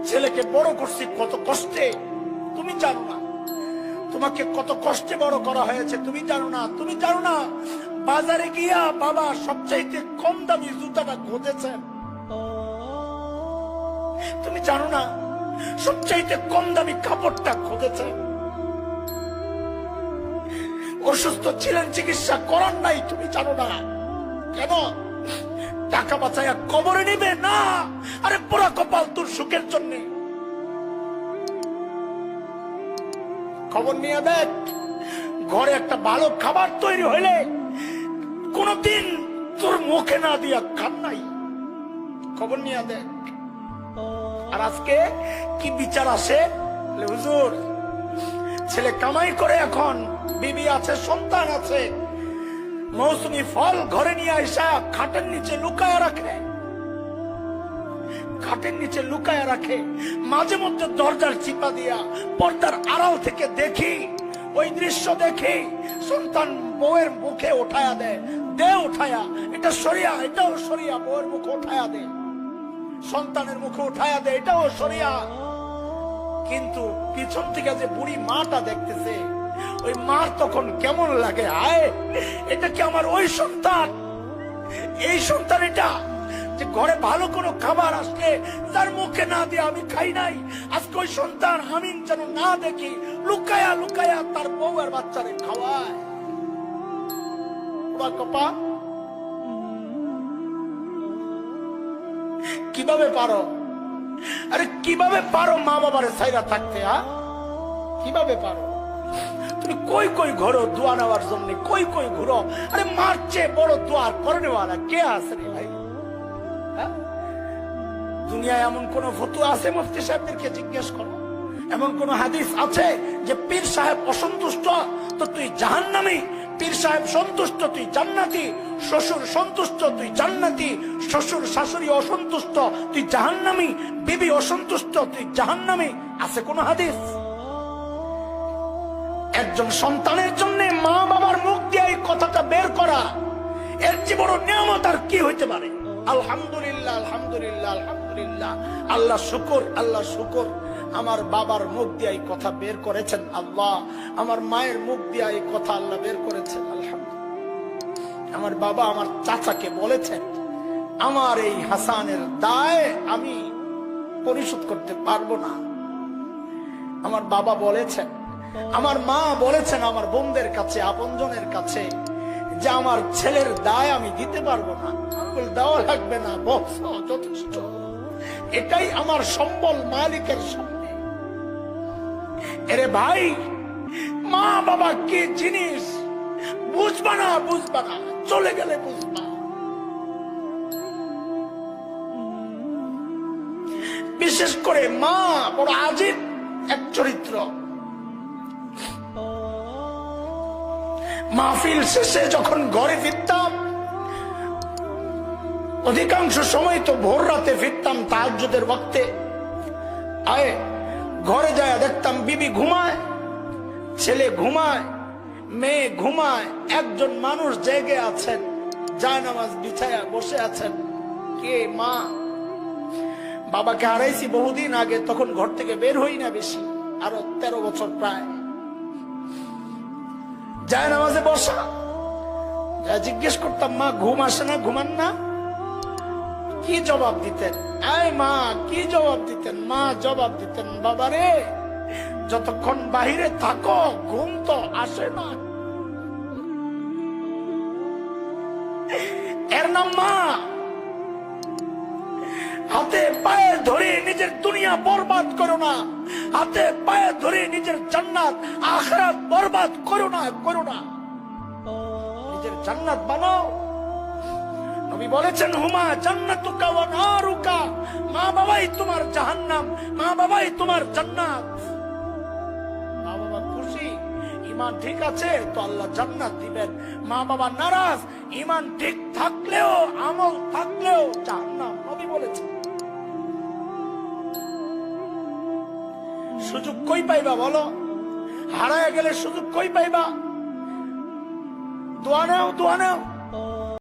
ছেলেকে বড় করছি কত কষ্টে, তুমি জানো না। তোমাকে কত কষ্টে বড় করা হয়েছে তুমি জানো না। তুমি জানো না বাজারে গিয়া বাবা সবচাইতে কম দামি জুতাটা খুঁজেছেন। তুমি জানো না সবচাইতে কম দামি কাপড়টা খুঁজেছেন। অসুস্থ ছিলেন, চিকিৎসা করার নাই, তুমি জানো না কেন? টাকা বাঁচাইয়া কবরে নিবে না। আরে পোড়া কপাল তোর সুখের জন্য। খবর নিয়ে দেখ, ঘরে একটা ভালো খাবার তৈরি হইলে কোনদিন তোর মুখে না দিয়া খান নাই। খবর নিয়ে দেখ। আর আজকে কি বিচার আসে, হুজুর ছেলে কামাই করে, এখন বিবি আছে, সন্তান আছে, মৌসুমি ফল ঘরে নিয়ে আসা খাটের নিচে লুকায় রাখে, খাটের নিচে লুকায় রাখে। মাঝে মধ্যে দরজার চিপা দিয়া পর্দার আড়াল থেকে দেখি, ওই দৃশ্য দেখি, সন্তান বউয়ের মুখে উঠায়া দেয়, দে উঠায়া, এটা সরিয়া, এটাও সরিয়া, বউয়ের মুখে উঠায়া দে, সন্তানের মুখে উঠায়া দে, এটাও সরিয়া। কিন্তু পিছন থেকে যে বুড়ি মাটা দেখতেছে, ওই মার তখন কেমন লাগে, আয় এটা কি আমার ওই সন্তান? এই সন্তান এটা যে ঘরে ভালো কোনো খাবার আসলে তার মুখে না দিয়ে আমি খাই নাই, আজকে ওই সন্তান আমি যেন না দেখি লুকায়া লুকায়া তার বউ আর বাচ্চারে খাওয়ায়। কপা কিভাবে পারো? আরে কিভাবে পারো মা বাবারে সাইরা থাকতে? কিভাবে পারো? তুমি কই কই ঘুরো দোয়া নেওয়ার জন্য, কই কই ঘুরো। আরে মার চেয়ে বড় দোয়ার করে নেওয়ালা কে আছে রে ভাই? দুনিয়ায় এমন কোন ফতুয়া আছে? মুফতি সাহেবদেরকে জিজ্ঞেস করো। এমন কোন হাদিস আছে যে পীর সাহেব অসন্তুষ্ট তো তুই জাহান্নামী, পীর সাহেব সন্তুষ্ট তুই জান্নাতি, শ্বশুর সন্তুষ্ট তুই জান্নাতি, শ্বশুর শাশুড়ি অসন্তুষ্ট তুই জাহান্নামী, বিবি অসন্তুষ্ট তুই জাহান্নামী? আছে কোন হাদিস? একজন সন্তানের জন্য মা বাবার মুখ দিয়ে এই কথাটা বের করা, এর চেয়ে বড় নিয়ামত আর কি হইতে পারে? আলহামদুলিল্লাহ, আলহামদুলিল্লাহ, আলহামদুলিল্লাহ, আল্লাহ শুকর, আল্লাহ শুকর, আমার বাবার মুখ দিয়ে এই কথা বের করেছেন আল্লাহ, আমার মায়ের মুখ দিয়ে এই কথা আল্লাহ বের করেছেন, আলহামদুলিল্লাহ। আমার বাবা আমার চাচাকে বলেছেন, আমার এই হাসানের দায় আমি পরিশোধ করতে পারবো না। আমার বাবা বলেছেন, আমার মা বলেছেন আমার বোনদের কাছে, আপনজনের কাছে, যে আমার ছেলের দায় আমি দিতে পারবো না। দেওয়া লাগবে না, যথেষ্ট, এটাই আমার সম্বল মালিকের সামনে। এরে ভাই, মা বাবা কি জিনিস বুঝবা না, বুঝবা না, চলে গেলে বুঝবা। বিশেষ করে মা বড় আজীব এক চরিত্র। মাহফিল শেষে যখন ঘরে ফিরতাম, অধিকাংশ সময় তো ভোর রাতে ফিরতাম তাহাজ্জুদের ওয়াক্তে, আয়ে ঘরে যায় দেখতাম বিবি ঘুমায়, ছেলে ঘুমায়, মেয়ে ঘুমায়, একজন মানুষ জেগে আছেন, জায়নামাজ বিছায়া বসে আছেন। কে? মা। বাবাকে হারাইছি বহুদিন আগে, তখন ঘর থেকে বের হই না বেশি, আরো 13 বছর প্রায়। জায়নামাজে বসা, জিজ্ঞেস করতাম মা ঘুম আসে না, ঘুমান না? কি জবাব দিতেন? আয় মা কি জবাব দিতেন? মা জবাব দিতেন, বাবারে যতক্ষণ বাহিরে থাকো ঘুম তো আসে না। এর নাম মা। হাতে পায়ে ধরে নিজের দুনিয়া বরবাদ করো না, হাতে পায়ে ধরে নিজের জান্নাত আখিরাত বরবাদ করো না, করো না। নিজের জান্নাত বানাও। নবী বলেছেন, হুমা জান্নাতুকা ওয়া নারুকা, মা বাবাই তোমার জাহান্নাম, মা বাবাই তোমার জান্নাত। মা বাবা খুশি, ঈমান ঠিক আছে তো আল্লাহ জান্নাত দিবেন। মা বাবা নারাজ, ঈমান ঠিক থাকলেও আমল থাকলেও জাহান্নাম। নবী বলেছেন। সুযোগ কই পাইবা বলো? হারায় গেলে সুযোগ কই পাইবা? দোয়া নাও, দোয়া নাও।